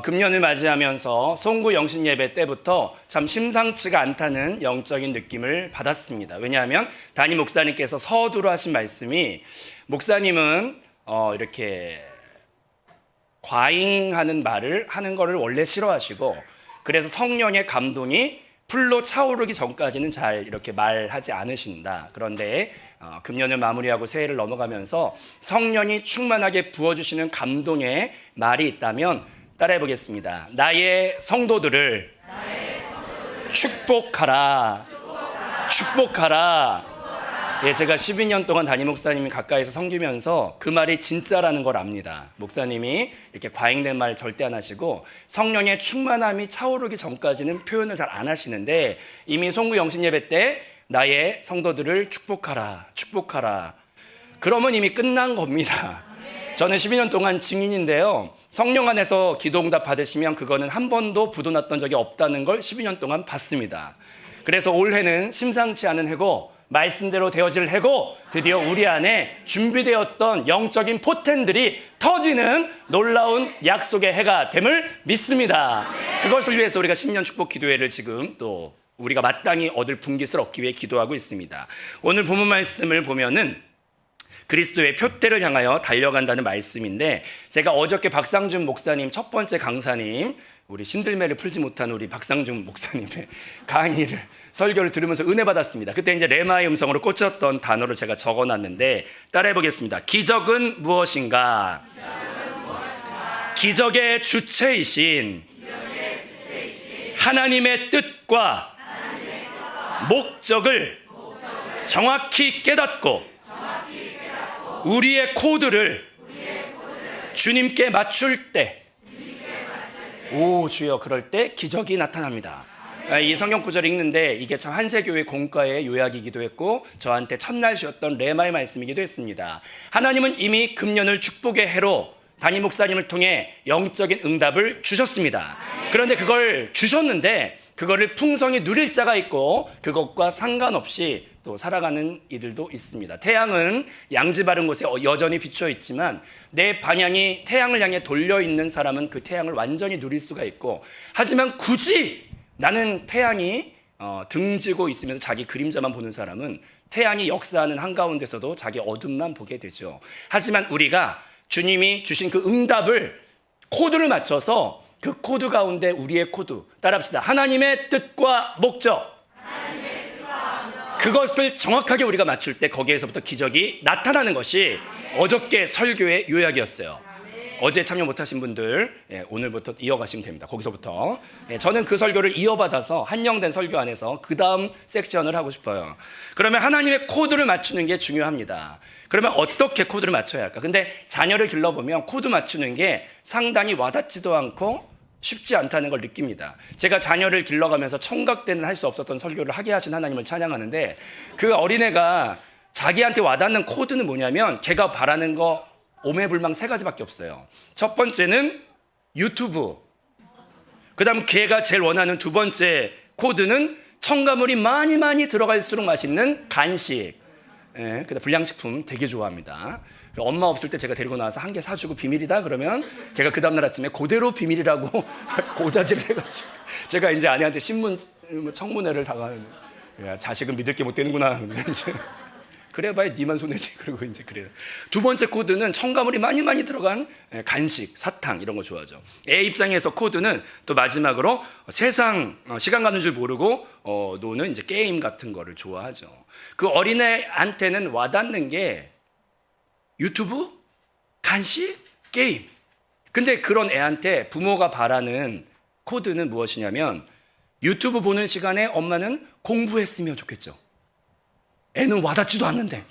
금년을 맞이하면서 송구 영신 예배 때부터 참 심상치가 않다는 영적인 느낌을 받았습니다. 왜냐하면 담임 목사님께서 서두로 하신 말씀이, 목사님은 이렇게 과잉하는 말을 하는 거를 원래 싫어하시고, 그래서 성령의 감동이 풀로 차오르기 전까지는 잘 이렇게 말하지 않으신다. 그런데 금년을 마무리하고 새해를 넘어가면서 성령이 충만하게 부어주시는 감동의 말이 있다면 따라해 보겠습니다. 나의 성도들을 축복하라. 축복하라. 예, 제가 12년 동안 담임 목사님이 가까이서 섬기면서 그 말이 진짜라는 걸 압니다. 목사님이 이렇게 과잉된 말 절대 안 하시고 성령의 충만함이 차오르기 전까지는 표현을 잘 안 하시는데, 이미 송구 영신 예배 때 나의 성도들을 축복하라, 축복하라, 그러면 이미 끝난 겁니다. 저는 12년 동안 증인인데요, 성령 안에서 기도응답 받으시면 그거는 한 번도 부도났던 적이 없다는 걸 12년 동안 봤습니다. 그래서 올해는 심상치 않은 해고, 말씀대로 되어질 해고, 드디어 우리 안에 준비되었던 영적인 포텐들이 터지는 놀라운 약속의 해가 됨을 믿습니다. 그것을 위해서 우리가 신년 축복 기도회를 지금 또 우리가 마땅히 얻을 분깃을 얻기 위해 기도하고 있습니다. 오늘 본문 말씀을 보면은 그리스도의 표대를 향하여 달려간다는 말씀인데, 제가 어저께 박상준 목사님 첫 번째 강사님, 우리 신들매를 풀지 못한 우리 박상준 목사님의 강의를, 설교를 들으면서 은혜 받았습니다. 그때 이제 레마의 음성으로 꽂혔던 단어를 제가 적어놨는데 따라해 보겠습니다. 기적은 무엇인가? 기적의 주체이신 하나님의 뜻과 목적을 정확히 깨닫고 우리의 코드를 주님께 맞출 때, 오 주여, 그럴 때 기적이 나타납니다. 이 성경 구절을 읽는데 이게 참 한세교회 공과의 요약이기도 했고 저한테 첫날 주었던 레마의 말씀이기도 했습니다. 하나님은 이미 금년을 축복의 해로 담임 목사님을 통해 영적인 응답을 주셨습니다. 그런데 그걸 주셨는데 그거를 풍성히 누릴 자가 있고 그것과 상관없이 또 살아가는 이들도 있습니다. 태양은 양지 바른 곳에 여전히 비춰 있지만 내 방향이 태양을 향해 돌려 있는 사람은 그 태양을 완전히 누릴 수가 있고, 하지만 굳이 나는 태양이 등지고 있으면서 자기 그림자만 보는 사람은 태양이 역사하는 한가운데서도 자기 어둠만 보게 되죠. 하지만 우리가 주님이 주신 그 응답을 코드를 맞춰서 그 코드 가운데 우리의 코드 따라합시다. 하나님의 뜻과 목적, 그것을 정확하게 우리가 맞출 때 거기에서부터 기적이 나타나는 것이 어저께 설교의 요약이었어요. 어제 참여 못하신 분들 오늘부터 이어가시면 됩니다. 거기서부터 저는 그 설교를 이어받아서 한영된 설교 안에서 그 다음 섹션을 하고 싶어요. 그러면 하나님의 코드를 맞추는 게 중요합니다. 그러면 어떻게 코드를 맞춰야 할까? 근데 자녀를 길러보면 코드 맞추는 게 상당히 와닿지도 않고 쉽지 않다는 걸 느낍니다. 제가 자녀를 길러가면서 청각 때는 할 수 없었던 설교를 하게 하신 하나님을 찬양하는데, 그 어린애가 자기한테 와닿는 코드는 뭐냐면 걔가 바라는 거 오매불망 세 가지밖에 없어요. 첫 번째는 유튜브, 그 다음 걔가 제일 원하는 두 번째 코드는 첨가물이 많이 들어갈수록 맛있는 간식, 그다음 불량식품 되게 좋아합니다. 엄마 없을 때 제가 데리고 나와서 한 개 사주고 비밀이다 그러면 걔가 그 다음날 아침에 그대로 비밀이라고 고자질을 해가지고 제가 이제 아내한테 신문 청문회를 당하는, 자식은 믿을 게 못 되는구나. 그래봐야 니만 손해지. 그리고 이제 그래요. 두 번째 코드는 첨가물이 많이 들어간 간식, 사탕 이런 거 좋아하죠. 애 입장에서 코드는 또 마지막으로 세상 시간 가는 줄 모르고 노는 이제 게임 같은 거를 좋아하죠. 그 어린애한테는 와닿는 게 유튜브, 간식, 게임. 근데 그런 애한테 부모가 바라는 코드는 무엇이냐면 유튜브 보는 시간에 엄마는 공부했으면 좋겠죠. 애는 와닿지도 않는데.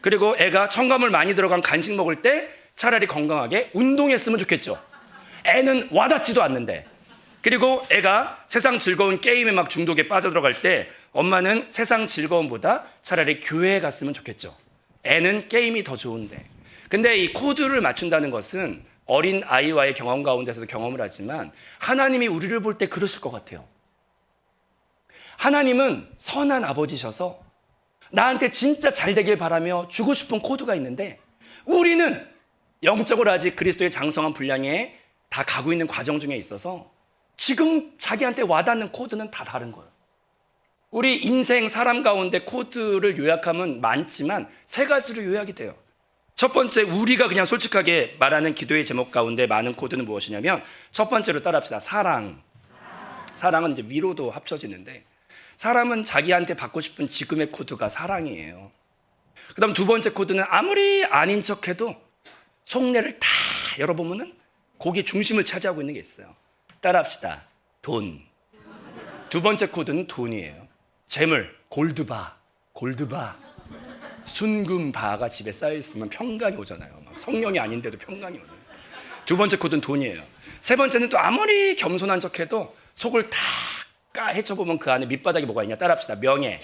그리고 애가 첨가물 많이 들어간 간식 먹을 때 차라리 건강하게 운동했으면 좋겠죠. 애는 와닿지도 않는데. 그리고 애가 세상 즐거운 게임에 막 중독에 빠져들어갈 때 엄마는 세상 즐거움보다 차라리 교회에 갔으면 좋겠죠. 애는 게임이 더 좋은데. 근데 이 코드를 맞춘다는 것은 어린 아이와의 경험 가운데서도 경험을 하지만 하나님이 우리를 볼 때 그러실 것 같아요. 하나님은 선한 아버지셔서 나한테 진짜 잘 되길 바라며 주고 싶은 코드가 있는데 우리는 영적으로 아직 그리스도의 장성한 분량에 다 가고 있는 과정 중에 있어서 지금 자기한테 와닿는 코드는 다 다른 거예요. 우리 인생 사람 가운데 코드를 요약하면 많지만 세 가지로 요약이 돼요. 첫 번째, 우리가 그냥 솔직하게 말하는 기도의 제목 가운데 많은 코드는 무엇이냐면 첫 번째로 따라합시다. 사랑. 사랑은 이제 위로도 합쳐지는데 사람은 자기한테 받고 싶은 지금의 코드가 사랑이에요. 그 다음 두 번째 코드는 아무리 아닌 척해도 속내를 다 열어보면은 거기에 중심을 차지하고 있는 게 있어요. 따라합시다. 돈. 두 번째 코드는 돈이에요. 재물, 골드바. 순금바가 집에 쌓여있으면 평강이 오잖아요. 막 성령이 아닌데도 평강이 오잖아요. 두 번째 코드는 돈이에요. 세 번째는 또 아무리 겸손한 척해도 속을 다 헤쳐보면 그 안에 밑바닥에 뭐가 있냐. 따라합시다. 명예.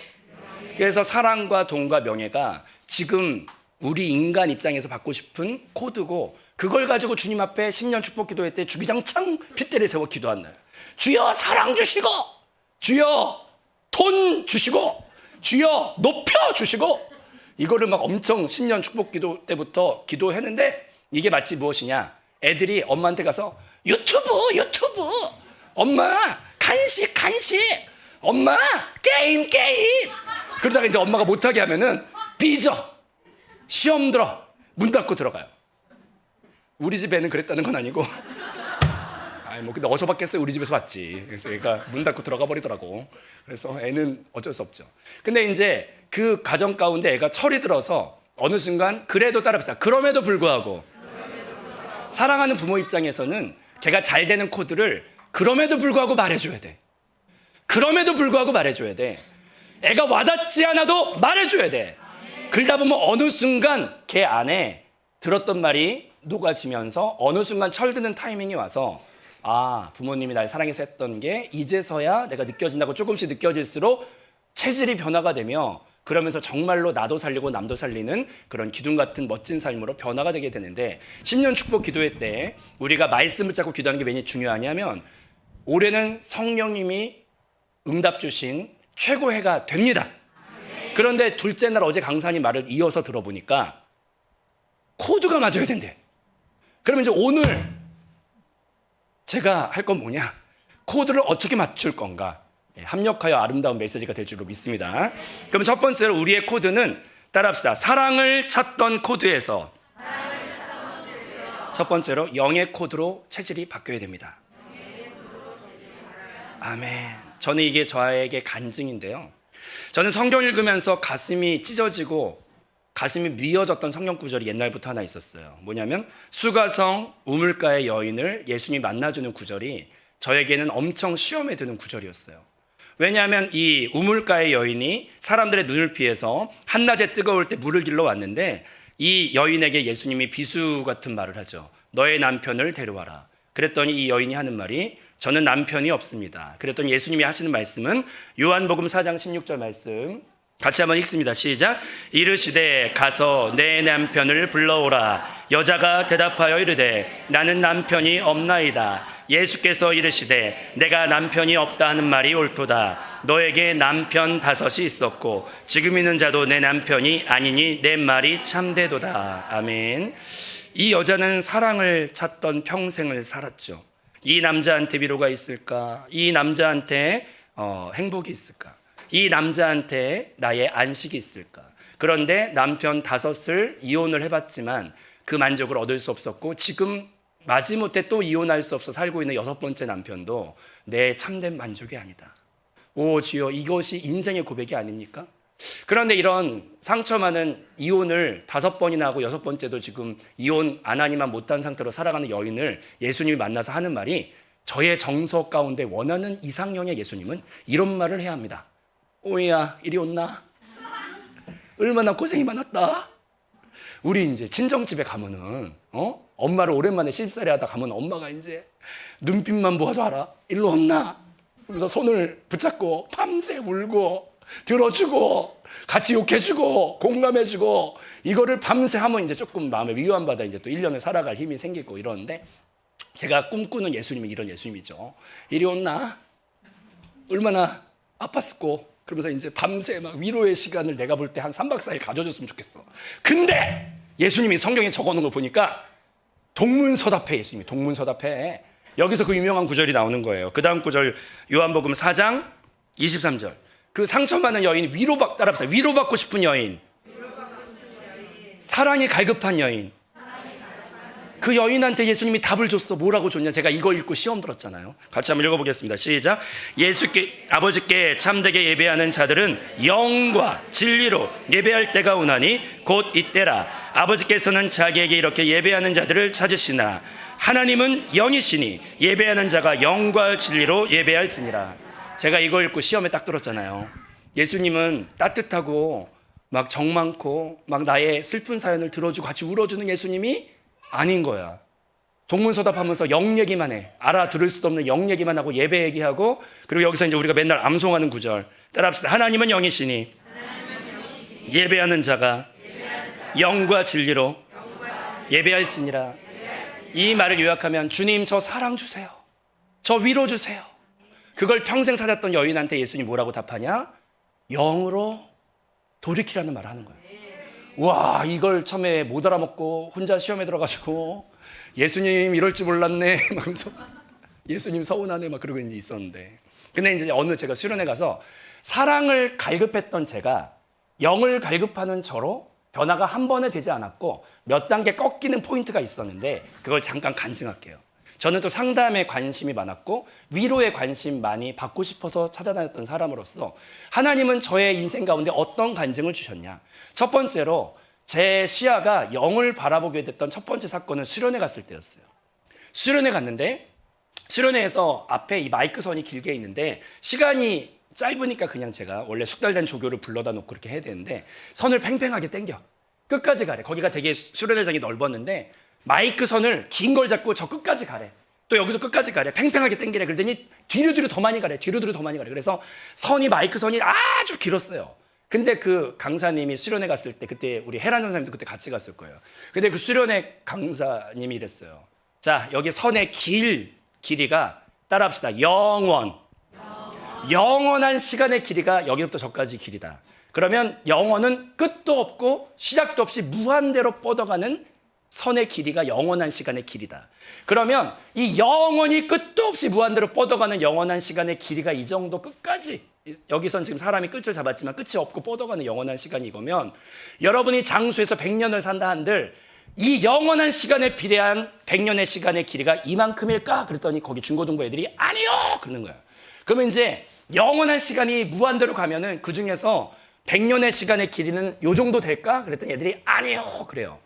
그래서 사랑과 돈과 명예가 지금 우리 인간 입장에서 받고 싶은 코드고 그걸 가지고 주님 앞에 신년 축복 기도회 때 주기장창 핏대를 세워 기도한다. 주여 사랑 주시고, 주여 돈 주시고, 주여 높여 주시고, 이거를 막 엄청 신년 축복 기도 때부터 기도했는데 이게 마치 무엇이냐. 애들이 엄마한테 가서 유튜브 엄마 간식 엄마 게임 그러다가 이제 엄마가 못하게 하면은 삐져 시험 들어 문 닫고 들어가요. 우리 집에는 그랬다는 건 아니고 아니 뭐 근데 어디서 봤겠어요. 우리 집에서 봤지. 그래서 얘가 문 닫고 들어가 버리더라고. 그래서 애는 어쩔 수 없죠. 근데 이제 그 가정 가운데 애가 철이 들어서 어느 순간 그래도 따라합시다. 그럼에도 불구하고 사랑하는 부모 입장에서는 걔가 잘 되는 코드를 그럼에도 불구하고 말해줘야 돼. 그럼에도 불구하고 말해줘야 돼. 애가 와닿지 않아도 말해줘야 돼. 그러다 보면 어느 순간 걔 안에 들었던 말이 녹아지면서 어느 순간 철드는 타이밍이 와서 아, 부모님이 날 사랑해서 했던 게 이제서야 내가 느껴진다고 조금씩 느껴질수록 체질이 변화가 되며 그러면서 정말로 나도 살리고 남도 살리는 그런 기둥 같은 멋진 삶으로 변화가 되게 되는데 신년 축복 기도회 때 우리가 말씀을 잡고 기도하는 게 왜 중요하냐면 올해는 성령님이 응답 주신 최고해가 됩니다. 그런데 둘째 날 어제 강사님 말을 이어서 들어보니까 코드가 맞아야 된대. 그러면 이제 오늘 제가 할 건 뭐냐? 코드를 어떻게 맞출 건가? 합력하여 아름다운 메시지가 될 줄로 믿습니다. 그럼 첫 번째로 우리의 코드는 따라합시다. 사랑을 찾던 코드에서 첫 번째로 영의 코드로 체질이 바뀌어야 됩니다. 아멘. 저는 이게 저에게 간증인데요. 저는 성경 읽으면서 가슴이 찢어지고 가슴이 미어졌던 성경 구절이 옛날부터 하나 있었어요. 뭐냐면 수가성 우물가의 여인을 예수님이 만나주는 구절이 저에게는 엄청 시험에 드는 구절이었어요. 왜냐하면 이 우물가의 여인이 사람들의 눈을 피해서 한낮에 뜨거울 때 물을 길러 왔는데 이 여인에게 예수님이 비수 같은 말을 하죠. 너의 남편을 데려와라. 그랬더니 이 여인이 하는 말이 저는 남편이 없습니다. 그랬더니 예수님이 하시는 말씀은 요한복음 4장 16절 말씀 같이 한번 읽습니다. 시작. 이르시되 가서 내 남편을 불러오라. 여자가 대답하여 이르되 나는 남편이 없나이다. 예수께서 이르시되 내가 남편이 없다 하는 말이 옳도다. 너에게 남편 5이 있었고 지금 있는 자도 내 남편이 아니니 내 말이 참되도다. 아멘. 이 여자는 사랑을 찾던 평생을 살았죠. 이 남자한테 위로가 있을까? 이 남자한테 행복이 있을까? 이 남자한테 나의 안식이 있을까? 그런데 남편 5을 이혼을 해봤지만 그 만족을 얻을 수 없었고 지금 마지못해 또 이혼할 수 없어 살고 있는 6번째 남편도 내 참된 만족이 아니다. 오 주여, 이것이 인생의 고백이 아닙니까? 그런데 이런 상처 많은 이혼을 5번이나 하고 6번째도 지금 이혼 안 하니만 못한 상태로 살아가는 여인을 예수님이 만나서 하는 말이 저의 정서 가운데 원하는 이상형의 예수님은 이런 말을 해야 합니다. 오이야 이리 온나? 얼마나 고생이 많았다. 우리 이제 친정집에 가면은 엄마를 오랜만에 시집살이 하다 가면 엄마가 이제 눈빛만 보아도 알아. 일로 온나? 그래서 손을 붙잡고 밤새 울고 들어주고 같이 욕해주고 공감해주고 이거를 밤새 하면 이제 조금 마음에 위안받아 이제 또 1년을 살아갈 힘이 생기고 이러는데 제가 꿈꾸는 예수님이 이런 예수님이죠. 이리 온나? 얼마나 아팠었고 그러면서 이제 밤새 막 위로의 시간을 내가 볼 때 한 3박 4일 가져줬으면 좋겠어. 근데 예수님이 성경에 적어놓은 걸 보니까 동문서답해. 예수님이 동문서답해. 여기서 그 유명한 구절이 나오는 거예요. 그 다음 구절 요한복음 4장 23절. 그 상처받는 여인, 위로받고 싶은 여인, 사랑이 갈급한 여인. 그 여인한테 예수님이 답을 줬어. 뭐라고 줬냐? 제가 이거 읽고 시험 들었잖아요. 같이 한번 읽어보겠습니다. 시작. 아버지께 참되게 예배하는 자들은 영과 진리로 예배할 때가 오나니 곧 이때라. 아버지께서는 자기에게 이렇게 예배하는 자들을 찾으시나 하나님은 영이시니 예배하는 자가 영과 진리로 예배할지니라. 제가 이거 읽고 시험에 딱 들었잖아요. 예수님은 따뜻하고 막 정 많고 막 나의 슬픈 사연을 들어주고 같이 울어주는 예수님이 아닌 거야. 동문서답하면서 영 얘기만 해. 알아들을 수도 없는 영 얘기만 하고 예배 얘기하고, 그리고 여기서 이제 우리가 맨날 암송하는 구절 따라합시다. 하나님은 영이시니 예배하는 자가 영과 진리로 예배할지니라. 이 말을 요약하면 주님 저 사랑 주세요. 저 위로 주세요. 그걸 평생 찾았던 여인한테 예수님 뭐라고 답하냐? 영으로 돌이키라는 말을 하는 거예요. 와, 이걸 처음에 못 알아먹고 혼자 시험에 들어가지고 예수님 이럴 줄 몰랐네 하면서 예수님 서운하네 막 그러고 있었는데, 근데 이제 어느 제가 수련회 가서 사랑을 갈급했던 제가 영을 갈급하는 저로 변화가 한 번에 되지 않았고 몇 단계 꺾이는 포인트가 있었는데, 그걸 잠깐 간증할게요. 저는 또 상담에 관심이 많았고 위로에 관심 많이 받고 싶어서 찾아다녔던 사람으로서 하나님은 저의 인생 가운데 어떤 간증을 주셨냐. 첫 번째로 제 시야가 영을 바라보게 됐던 첫 번째 사건은 수련회 갔을 때였어요. 수련회 갔는데 수련회에서 앞에 이 마이크 선이 길게 있는데 시간이 짧으니까 그냥 제가 원래 숙달된 조교를 불러다 놓고 그렇게 해야 되는데 선을 팽팽하게 당겨 끝까지 가래. 거기가 되게 수련회장이 넓었는데 마이크 선을 긴 걸 잡고 저 끝까지 가래. 또 여기서 끝까지 가래. 팽팽하게 당기래. 그러더니 뒤로 더 많이 가래. 뒤로 더 많이 가래. 그래서 마이크 선이 아주 길었어요. 근데 그 강사님이 수련회 갔을 때, 그때 우리 헤란 전사님도 그때 같이 갔을 거예요. 근데 그 수련회 강사님이 이랬어요. 자, 여기 선의 길이가 따라합시다. 영원한 시간의 길이가 여기부터 저까지 길이다. 그러면 영원은 끝도 없고 시작도 없이 무한대로 뻗어가는 선의 길이가 영원한 시간의 길이다. 그러면 이 영원히 끝도 없이 무한대로 뻗어가는 영원한 시간의 길이가 이 정도 끝까지, 여기선 지금 사람이 끝을 잡았지만 끝이 없고 뻗어가는 영원한 시간이 이거면 여러분이 장수에서 100년을 산다 한들 이 영원한 시간에 비례한 100년의 시간의 길이가 이만큼일까? 그랬더니 거기 중고등부 애들이 아니요! 그러는 거야. 그러면 이제 영원한 시간이 무한대로 가면은 그 중에서 100년의 시간의 길이는 요 정도 될까? 그랬더니 애들이 아니요! 그래요.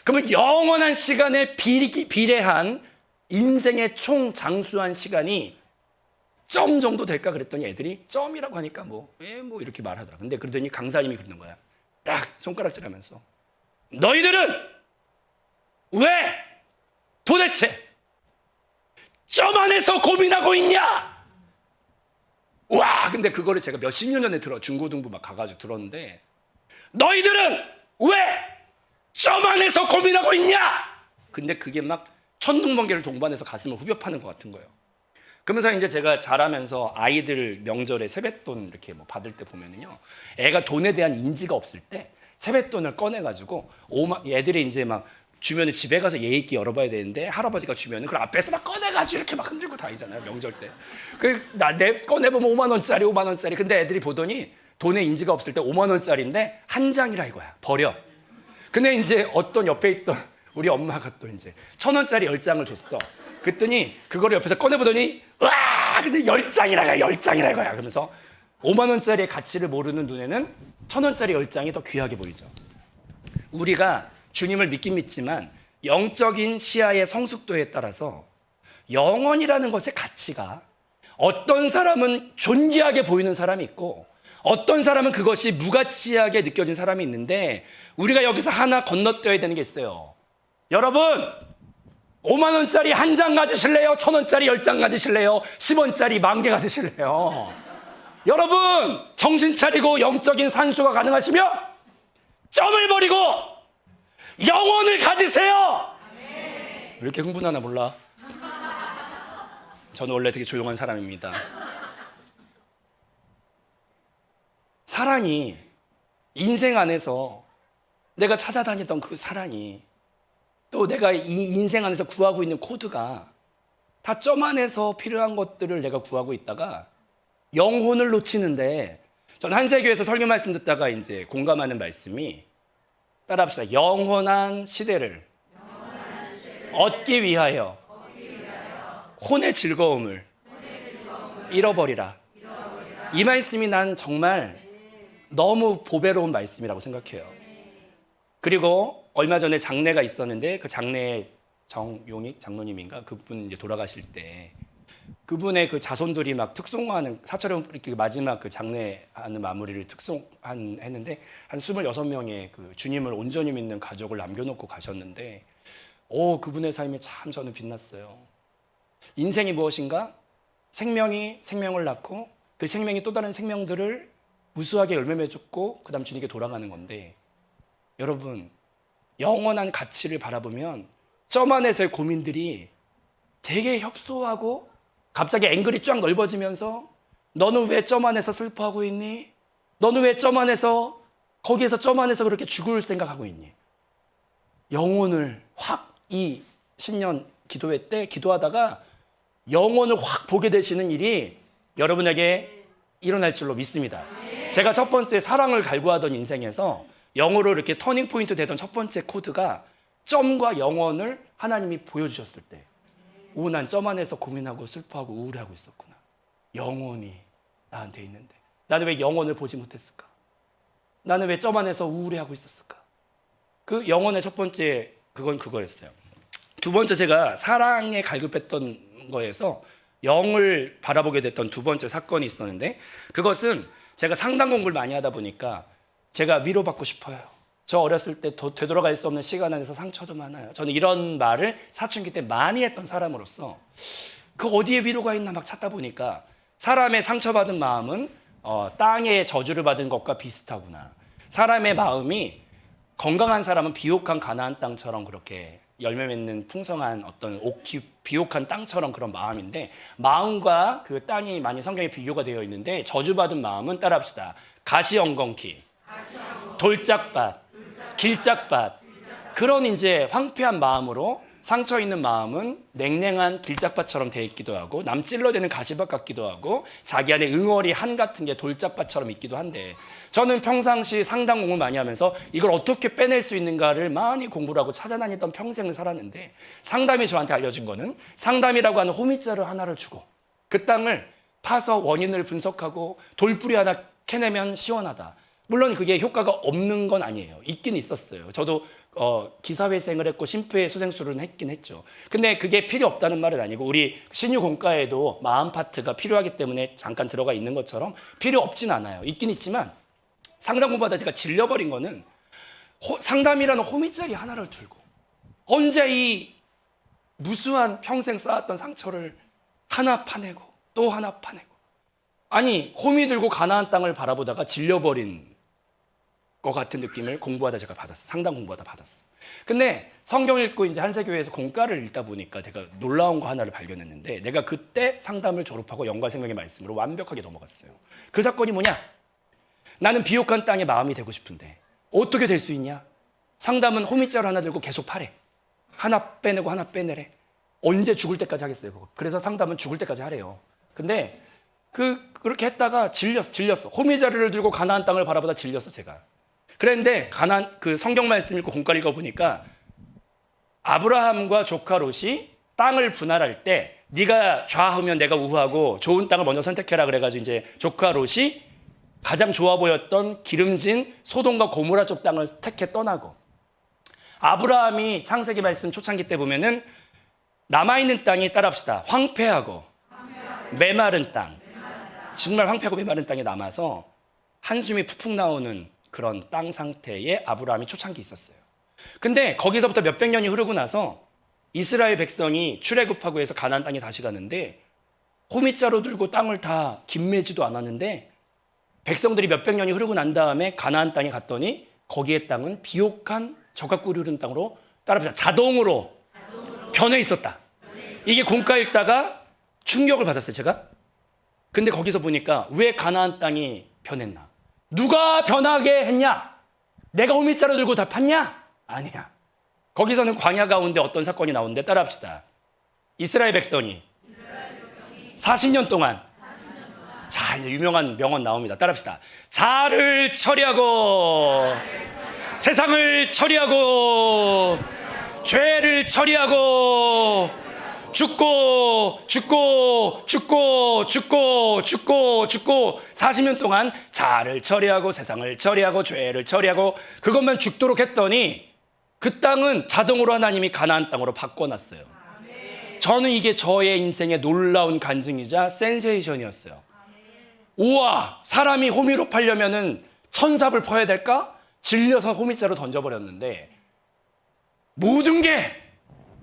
그러면 영원한 시간에 비례한 인생의 총 장수한 시간이 점 정도 될까? 그랬더니 애들이 점이라고 하니까 뭐 이렇게 말하더라. 근데 그러더니 강사님이 그러는 거야. 딱 손가락질하면서 너희들은 왜 도대체 점 안에서 고민하고 있냐? 와, 근데 그거를 제가 몇십 년 전에 중고등부 막 가가지고 들었는데, 너희들은 왜 점 안에서 고민하고 있냐? 근데 그게 막 천둥번개를 동반해서 가슴을 후벼 파는 것 같은 거예요. 그러면서 이제 제가 자라면서 아이들 명절에 세뱃돈 이렇게 뭐 받을 때 보면은요, 애가 돈에 대한 인지가 없을 때 세뱃돈을 꺼내가지고 애들이 이제 막 주변에 집에 가서 예의 있게 열어봐야 되는데 할아버지가 주면은 그걸 앞에서 막 꺼내가지고 이렇게 막 흔들고 다니잖아요, 명절 때. 내 꺼내보면 5만 원짜리. 근데 애들이 보더니 돈에 인지가 없을 때 5만 원짜리인데 한 장이라 이거야. 버려. 근데 이제 어떤 옆에 있던 우리 엄마가 또 이제 1,000원짜리 10장을 줬어. 그랬더니 그거를 옆에서 꺼내보더니 와! 근데 10장이라 이거야. 그러면서 5만 원짜리의 가치를 모르는 눈에는 1,000원짜리 10장이 더 귀하게 보이죠. 우리가 주님을 믿긴 믿지만 영적인 시야의 성숙도에 따라서 영원이라는 것의 가치가 어떤 사람은 존귀하게 보이는 사람이 있고 어떤 사람은 그것이 무가치하게 느껴진 사람이 있는데, 우리가 여기서 하나 건너뛰어야 되는 게 있어요. 여러분, 5만 원짜리 한 장 가지실래요? 1,000원짜리 10장 가지실래요? 10원짜리 10,000개 가지실래요? 여러분, 정신 차리고 영적인 산수가 가능하시면 점을 버리고 영혼을 가지세요. 왜 이렇게 흥분하나 몰라. 저는 원래 되게 조용한 사람입니다. 사랑이, 인생 안에서 내가 찾아다녔던 그 사랑이, 또 내가 이 인생 안에서 구하고 있는 코드가 다 점 안에서 필요한 것들을 내가 구하고 있다가 영혼을 놓치는데, 전 한세교에서 설교 말씀 듣다가 이제 공감하는 말씀이, 따라합시다. 영원한 시대를 얻기 위하여 혼의 즐거움을 잃어버리라. 이 말씀이 난 정말 너무 보배로운 말씀이라고 생각해요. 그리고 얼마 전에 장례가 있었는데 그 장례에 정용익 장로님인가 그분 이제 돌아가실 때 그분의 그 자손들이 막 특송하는 사철형 이렇게 마지막 그 장례하는 마무리를 했는데 한 26명의 그 주님을 온전히 믿는 가족을 남겨놓고 가셨는데, 그분의 삶이 참 저는 빛났어요. 인생이 무엇인가? 생명이 생명을 낳고 그 생명이 또 다른 생명들을 무수하게 열매 맺었고 그 다음 주님께 돌아가는 건데, 여러분 영원한 가치를 바라보면 점 안에서의 고민들이 되게 협소하고 갑자기 앵글이 쫙 넓어지면서, 너는 왜 점 안에서 슬퍼하고 있니? 너는 왜 점 안에서 거기에서 점 안에서 그렇게 죽을 생각하고 있니? 영혼을 확, 이 신년 기도회 때 기도하다가 영혼을 확 보게 되시는 일이 여러분에게 일어날 줄로 믿습니다. 제가 첫 번째 사랑을 갈구하던 인생에서 영어로 이렇게 터닝 포인트 되던 첫 번째 코드가 점과 영혼을 하나님이 보여주셨을 때, 난 점 안에서 고민하고 슬퍼하고 우울해하고 있었구나. 영혼이 나한테 있는데 나는 왜 영혼을 보지 못했을까? 나는 왜 점 안에서 우울해하고 있었을까? 그 영혼의 첫 번째 그거였어요. 두 번째, 제가 사랑에 갈급했던 거에서 영을 바라보게 됐던 두 번째 사건이 있었는데, 그것은 제가 상담 공부를 많이 하다 보니까 제가 위로받고 싶어요. 저 어렸을 때 되돌아갈 수 없는 시간 안에서 상처도 많아요. 저는 이런 말을 사춘기 때 많이 했던 사람으로서 그 어디에 위로가 있나 막 찾다 보니까, 사람의 상처받은 마음은 땅에 저주를 받은 것과 비슷하구나. 사람의 마음이, 건강한 사람은 비옥한 가나안 땅처럼 그렇게 열매 맺는 풍성한 어떤 비옥한 땅처럼 그런 마음인데, 마음과 그 땅이 많이 성경에 비교가 되어 있는데, 저주받은 마음은 따라합시다. 가시엉겅퀴, 돌짝밭, 길짝밭, 그런 이제 황폐한 마음으로, 상처 있는 마음은 냉랭한 길짝밭처럼 되어 있기도 하고, 남 찔러대는 가시밭 같기도 하고, 자기 안에 응어리 한 같은 게 돌짝밭처럼 있기도 한데, 저는 평상시 상담 공부 많이 하면서 이걸 어떻게 빼낼 수 있는가를 많이 공부를 하고 찾아다니던 평생을 살았는데, 상담이 저한테 알려준 거는, 상담이라고 하는 호미자루 하나를 주고 그 땅을 파서 원인을 분석하고 돌뿌리 하나 캐내면 시원하다. 물론 그게 효과가 없는 건 아니에요. 있긴 있었어요. 저도 기사회생을 했고 심폐소생술은 했긴 했죠. 근데 그게 필요 없다는 말은 아니고, 우리 신유공과에도 마음 파트가 필요하기 때문에 잠깐 들어가 있는 것처럼 필요 없진 않아요. 있긴 있지만, 상담 공부하다 제가 질려버린 거는, 상담이라는 호미자리 하나를 들고 언제 이 무수한 평생 쌓았던 상처를 하나 파내고 또 하나 파내고, 아니 호미 들고 가나안 땅을 바라보다가 질려버린 것 같은 느낌을 공부하다 제가 받았어. 상담 공부하다 받았어. 근데 성경 읽고 이제 한세교회에서 공과를 읽다 보니까 제가 놀라운 거 하나를 발견했는데, 내가 그때 상담을 졸업하고 영과 생명의 말씀으로 완벽하게 넘어갔어요. 그 사건이 뭐냐? 나는 비옥한 땅에 마음이 되고 싶은데 어떻게 될 수 있냐? 상담은 호미자루 하나 들고 계속 파래. 하나 빼내고 하나 빼내래. 언제 죽을 때까지 하겠어요, 그거. 그래서 상담은 죽을 때까지 하래요. 근데 그렇게 했다가 질렸어. 호미자루를 들고 가나안 땅을 바라보다 질렸어, 제가. 그랬는데 그 성경 말씀 읽고 공과를 읽어보니까, 아브라함과 조카 롯이 땅을 분할할 때 네가 좌하면 내가 우하고 좋은 땅을 먼저 선택해라 그래가지고 이제 조카 롯이 가장 좋아 보였던 기름진 소돔과 고모라 쪽 땅을 택해 떠나고, 아브라함이 창세기 말씀 초창기 때 보면은 남아있는 땅이, 따라합시다, 황폐하고 메마른 땅, 정말 황폐하고 메마른 땅에 남아서 한숨이 푹푹 나오는 그런 땅 상태에 아브라함이 초창기 있었어요. 근데 거기서부터 몇백 년이 흐르고 나서 이스라엘 백성이 출애굽하고 해서 가나안 땅에 다시 가는데, 호미자루 들고 땅을 다 김매지도 않았는데, 백성들이 몇백 년이 흐르고 난 다음에 가나안 땅에 갔더니 거기의 땅은 비옥한 젖과 꿀이 흐르는 땅으로 따라합시다, 자동으로 변해 있었다. 이게 공과 읽다가 충격을 받았어요, 제가. 근데 거기서 보니까 왜 가나안 땅이 변했나? 누가 변하게 했냐? 내가 호미자루 들고 다 팠냐? 아니야. 거기서는 광야 가운데 어떤 사건이 나오는데, 따라합시다. 이스라엘 백성이 40년 동안. 자, 이제 유명한 명언 나옵니다. 따라합시다. 자아를 처리하고, 세상을 처리하고, 죄를 처리하고, 죽고 40년 동안 자아를 처리하고, 세상을 처리하고, 죄를 처리하고, 그것만 죽도록 했더니 그 땅은 자동으로 하나님이 가나안 땅으로 바꿔놨어요. 저는 이게 저의 인생의 놀라운 간증이자 센세이션이었어요. 우와, 사람이 호미로 팔려면은 천삽을 퍼야 될까? 질려서 호미자로 던져버렸는데, 모든 게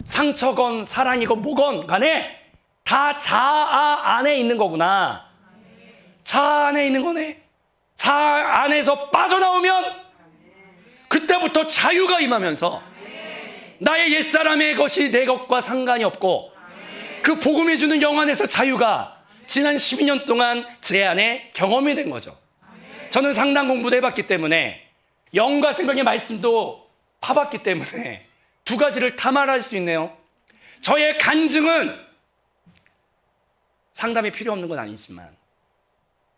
상처건 사랑이건 뭐건 간에 다 자아 안에 있는 거구나. 자아 안에 있는 거네. 자아 안에서 빠져나오면 그때부터 자유가 임하면서 나의 옛사람의 것이 내 것과 상관이 없고, 그 복음이 주는 영안에서 자유가 지난 12년 동안 제 안에 경험이 된 거죠. 저는 상당 공부도 해봤기 때문에, 영과 생명의 말씀도 파봤기 때문에 두 가지를 다 말할 수 있네요. 저의 간증은 상담이 필요 없는 건 아니지만,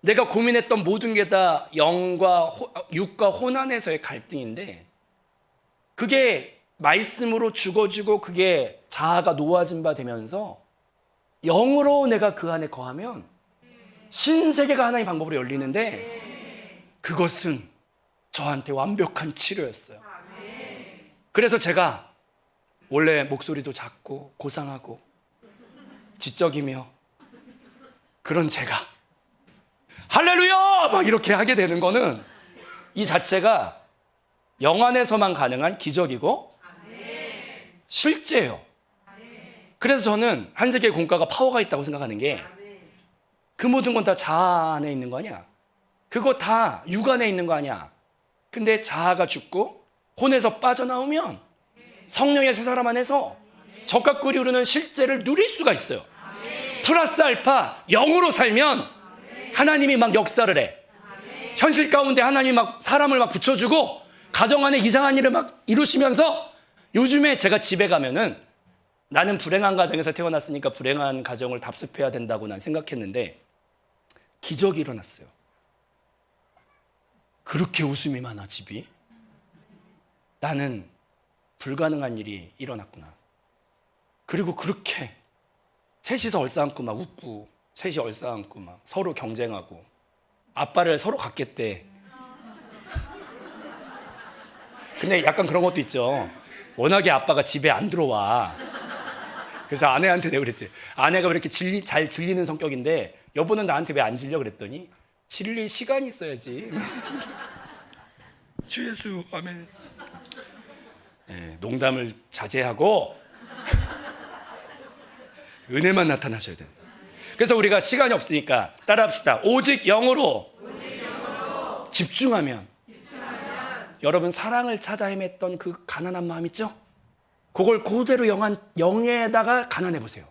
내가 고민했던 모든 게 다 영과 육과 혼안에서의 갈등인데, 그게 말씀으로 죽어지고 그게 자아가 놓아진 바 되면서 영으로 내가 그 안에 거하면 신세계가 하나의 방법으로 열리는데, 그것은 저한테 완벽한 치료였어요. 그래서 제가 원래 목소리도 작고 고상하고 지적이며 그런 제가 할렐루야 막 이렇게 하게 되는 거는 이 자체가 영안에서만 가능한 기적이고 실제예요. 그래서 저는 한세계 공과가 파워가 있다고 생각하는 게, 그 모든 건 다 자아 안에 있는 거 아니야? 그거 다 육 안에 있는 거 아니야? 근데 자아가 죽고 혼에서 빠져나오면 성령의 새 사람 안에서 적과 꿀이 흐르는 실제를 누릴 수가 있어요. 플러스 알파 영으로 살면 하나님이 막 역사를 해. 현실 가운데 하나님이 막 사람을 막 붙여주고 가정 안에 이상한 일을 막 이루시면서, 요즘에 제가 집에 가면은 나는 불행한 가정에서 태어났으니까 불행한 가정을 답습해야 된다고 난 생각했는데, 기적이 일어났어요. 그렇게 웃음이 많아 집이. 나는 불가능한 일이 일어났구나. 그리고 그렇게 셋이서 얼싸안고 막 웃고, 셋이 얼싸안고 막 서로 경쟁하고, 아빠를 서로 갖겠대. 근데 약간 그런 것도 있죠. 워낙에 아빠가 집에 안 들어와. 그래서 아내한테 내가 그랬지. 아내가 왜 이렇게 잘 질리는 성격인데 여보는 나한테 왜 안 질려? 그랬더니, 질릴 시간이 있어야지. 주 예수 아멘. 네, 농담을 자제하고 은혜만 나타나셔야 돼요. 그래서 우리가 시간이 없으니까 따라합시다. 오직 영으로 집중하면 여러분 사랑을 찾아 헤맸던 그 가난한 마음 있죠? 그걸 그대로 영에다가 가난해 보세요.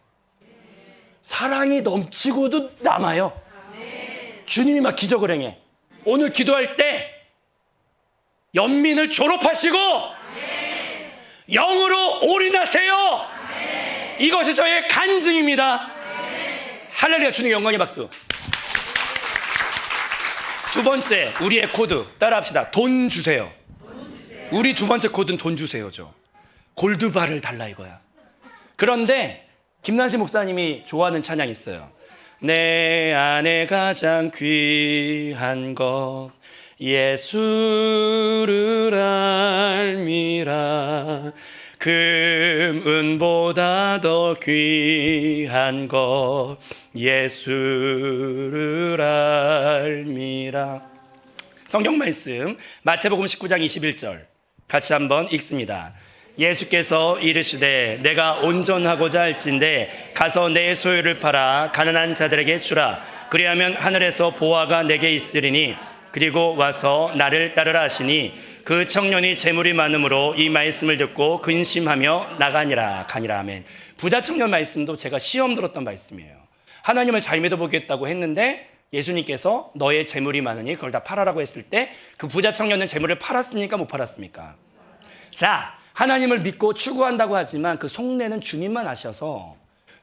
사랑이 넘치고도 남아요. 주님이 막 기적을 행해. 오늘 기도할 때 연민을 졸업하시고 영으로 올인하세요. 이것이 저의 간증입니다. 할렐루야. 주님 영광의 박수. 두 번째, 우리의 코드 따라합시다. 돈 주세요. 우리 두 번째 코드는 돈 주세요죠. 골드바를 달라 이거야. 그런데 김난식 목사님이 좋아하는 찬양이 있어요. 내 안에 가장 귀한 것 예수를 알미라. 금은보다 더 귀한 것 예수를 알미라. 성경 말씀 마태복음 19장 21절 같이 한번 읽습니다. 예수께서 이르시되 내가 온전하고자 할진대 가서 내 소유를 팔아 가난한 자들에게 주라. 그리하면 하늘에서 보화가 내게 있으리니 그리고 와서 나를 따르라 하시니 그 청년이 재물이 많음으로 이 말씀을 듣고 근심하며 나가니라. 가니라. 아멘. 부자 청년 말씀도 제가 시험 들었던 말씀이에요. 하나님을 잘 믿어보겠다고 했는데 예수님께서 너의 재물이 많으니 그걸 다 팔아라고 했을 때 그 부자 청년은 재물을 팔았습니까? 못 팔았습니까? 자, 하나님을 믿고 추구한다고 하지만 그 속내는 주님만 아셔서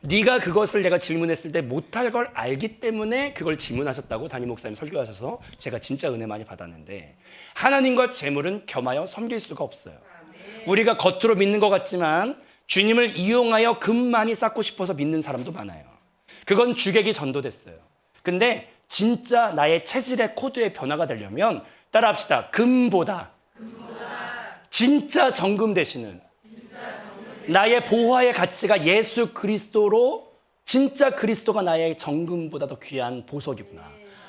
네가 그것을 내가 질문했을 때 못할 걸 알기 때문에 그걸 질문하셨다고 담임 목사님 설교하셔서 제가 진짜 은혜 많이 받았는데, 하나님과 재물은 겸하여 섬길 수가 없어요. 우리가 겉으로 믿는 것 같지만 주님을 이용하여 금 많이 쌓고 싶어서 믿는 사람도 많아요. 그건 주객이 전도됐어요. 근데 진짜 나의 체질의 코드의 변화가 되려면 따라합시다. 금보다 진짜 정금 되시는 나의 보화의 가치가 예수 그리스도로, 진짜 그리스도가 나의 정금보다 더 귀한 보석이구나,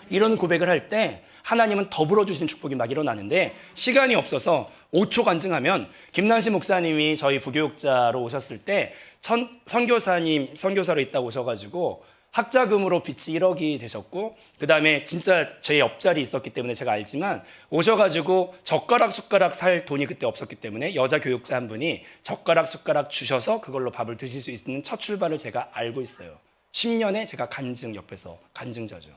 이런 고백을 할 때 하나님은 더불어 주시는 축복이 막 일어나는데, 시간이 없어서 5초 간증하면, 김난식 목사님이 저희 부교육자로 오셨을 때 선교사로 있다고 오셔가지고 학자금으로 빚이 1억이 되셨고, 그 다음에 진짜 제 옆자리 있었기 때문에 제가 알지만, 오셔가지고 젓가락 숟가락 살 돈이 그때 없었기 때문에 여자 교육자 한 분이 젓가락 숟가락 주셔서 그걸로 밥을 드실 수 있는 첫 출발을 제가 알고 있어요. 10년에 제가 간증, 옆에서 간증자죠.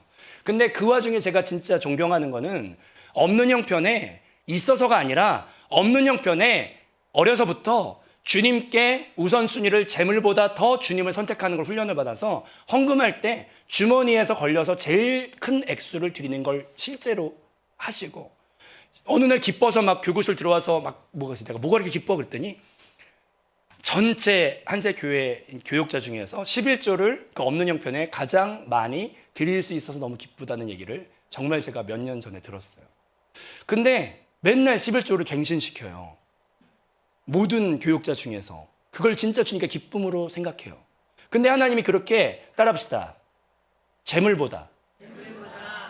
근데 그 와중에 제가 진짜 존경하는 거는, 없는 형편에 있어서가 아니라 없는 형편에 어려서부터 주님께 우선순위를 재물보다 더 주님을 선택하는 걸 훈련을 받아서 헌금할 때 주머니에서 걸려서 제일 큰 액수를 드리는 걸 실제로 하시고, 어느 날 기뻐서 막 교구실 들어와서 막 내가 뭐가 이렇게 기뻐 그랬더니, 전체 한세 교회 교육자 중에서 11조를 그 없는 형편에 가장 많이 드릴 수 있어서 너무 기쁘다는 얘기를 정말 제가 몇 년 전에 들었어요. 근데 맨날 11조를 갱신시켜요. 모든 교육자 중에서. 그걸 진짜 주님께 기쁨으로 생각해요. 근데 하나님이 그렇게, 따라합시다, 재물보다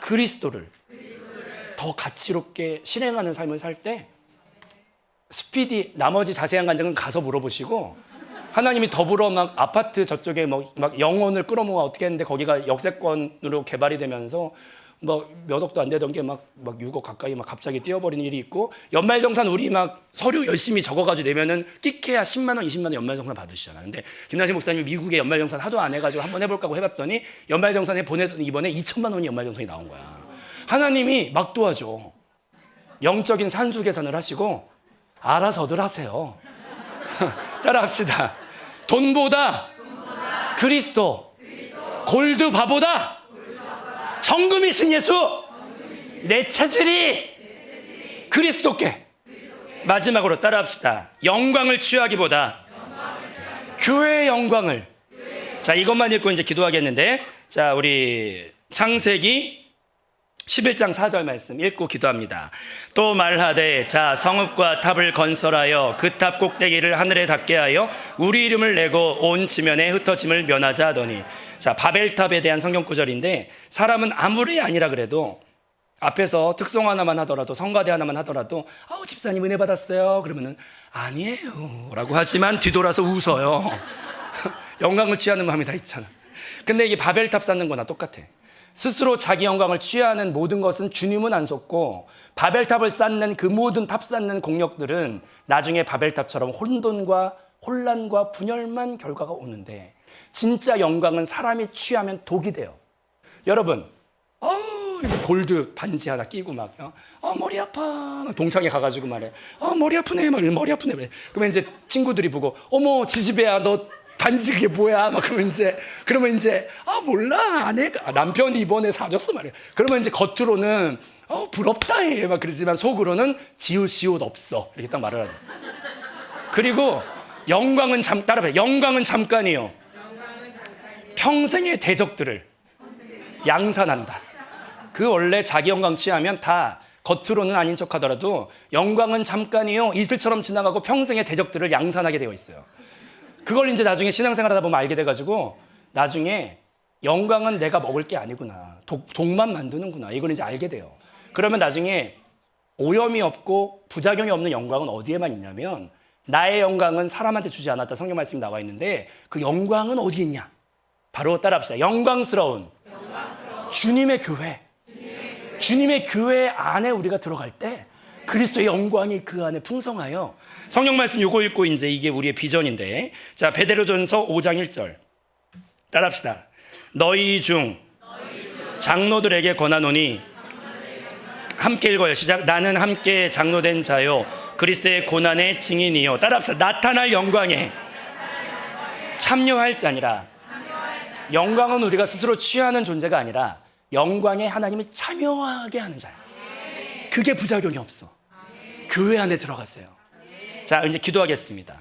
그리스도를 더 가치롭게 실행하는 삶을 살 때, 스피디, 나머지 자세한 간증은 가서 물어보시고, 하나님이 더불어 막 아파트 저쪽에 막 영혼을 끌어모아 어떻게 했는데 거기가 역세권으로 개발이 되면서 막 몇 억도 안 되던 게 막 6억 가까이 막 갑자기 뛰어버리는 일이 있고, 연말정산 우리 막 서류 열심히 적어가지고 내면은 끼케야 10만 원, 20만 원 연말정산 받으시잖아. 근데 김나식 목사님이 미국에 연말정산 하도 안 해가지고 한번 해볼까 하고 해봤더니 연말정산에 보내더니 이번에 2천만 원이 연말정산이 나온 거야. 하나님이 막 도와줘. 영적인 산수 계산을 하시고 알아서들 하세요. 따라합시다. 돈보다 그리스도, 골드 바보다 정금이신 예수, 내 체질이 그리스도께. 마지막으로 따라합시다. 영광을 취하기보다 교회의 영광을. 자, 이것만 읽고 이제 기도하겠는데, 자, 우리 창세기 11장 4절 말씀 읽고 기도합니다. 또 말하되, 자, 성읍과 탑을 건설하여 그 탑 꼭대기를 하늘에 닿게 하여 우리 이름을 내고 온 지면에 흩어짐을 면하자 하더니. 자, 바벨탑에 대한 성경 구절인데, 사람은 아무리 아니라 그래도 앞에서 특송 하나만 하더라도, 성가대 하나만 하더라도, 아우 집사님 은혜 받았어요 그러면은 아니에요 라고 하지만 뒤돌아서 웃어요. 영광을 취하는 마음이 다 있잖아. 근데 이게 바벨탑 쌓는 거나 똑같아. 스스로 자기 영광을 취하는 모든 것은 주님은 안 속고, 바벨탑을 쌓는 그 모든 탑 쌓는 공력들은 나중에 바벨탑처럼 혼돈과 혼란과 분열만 결과가 오는데, 진짜 영광은 사람이 취하면 독이 돼요. 여러분, 골드 반지 하나 끼고 막, 머리 아파. 동창회 가가지고 말해. 머리 아프네. 막 머리 아프네. 그러면 이제 친구들이 보고, 어머, 지지배야, 너 반지 그게 뭐야? 막 그러면 이제 몰라. 아내가 남편이 이번에 사줬어 말이야. 그러면 이제 겉으로는 부럽다 해. 막 그러지만 속으로는 지읒 없어. 이렇게 딱 말을 하죠. 그리고 영광은 따라봐요. 영광은 잠깐이요. 평생의 대적들을 양산한다. 그 원래 자기 영광 취하면 다 겉으로는 아닌 척 하더라도 영광은 잠깐이요, 이슬처럼 지나가고 평생의 대적들을 양산하게 되어 있어요. 그걸 이제 나중에 신앙생활 하다 보면 알게 돼가지고, 나중에 영광은 내가 먹을 게 아니구나, 독만 만드는구나, 이걸 이제 알게 돼요. 그러면 나중에 오염이 없고 부작용이 없는 영광은 어디에만 있냐면, 나의 영광은 사람한테 주지 않았다 성경 말씀이 나와 있는데, 그 영광은 어디 있냐? 바로 따라합시다. 영광스러운 주님의 교회. 주님의 교회 안에 우리가 들어갈 때 그리스도의 영광이 그 안에 풍성하여. 성경 말씀 요거 읽고 이제 이게 우리의 비전인데, 자, 베드로전서 5장 1절 따라합시다. 너희 중 장로들에게 권하노니, 함께 읽어요. 시작. 나는 함께 장로된 자요 그리스도의 고난의 증인이요. 따라합시다. 나타날 영광에 참여할 자니라. 영광은 우리가 스스로 취하는 존재가 아니라 영광에 하나님이 참여하게 하는 자야. 그게 부작용이 없어. 교회 안에 들어가세요. 자, 이제 기도하겠습니다.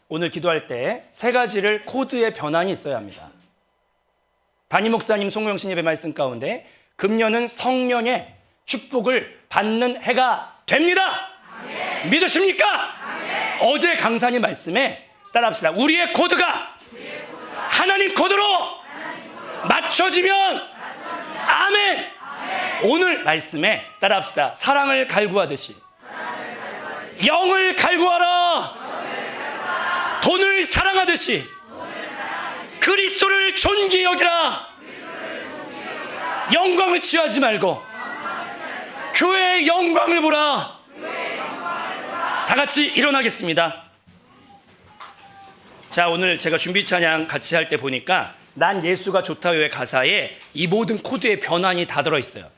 오늘 기도할 때 세 가지를 코드의 변환이 있어야 합니다. 담임 목사님, 송영신 예배 말씀 가운데 금년은 성령의 축복을 받는 해가 됩니다. 믿으십니까? 어제 강사님 말씀에 따라합시다. 우리의 코드가 하나님 코드로 맞춰지면 아멘. 오늘 말씀에 따라합시다. 사랑을 갈구하듯이 영을 갈구하라. 돈을 사랑하듯이 그리스도를 존귀히 여기라. 영광을 취하지 말고 교회의 영광을 보라. 다 같이 일어나겠습니다. 자, 오늘 제가 준비 찬양 같이 할 때 보니까 난 예수가 좋다요의 가사에 이 모든 코드의 변환이 다 들어있어요.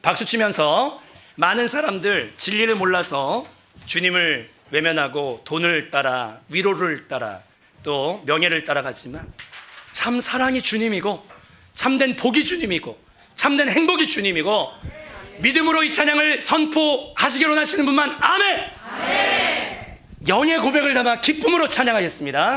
박수 치면서 많은 사람들 진리를 몰라서 주님을 외면하고 돈을 따라 위로를 따라 또 명예를 따라가지만 참 사랑이 주님이고 참된 복이 주님이고 참된 행복이 주님이고 믿음으로 이 찬양을 선포하시기로 원하시는 분만 아멘! 영의 고백을 담아 기쁨으로 찬양하겠습니다.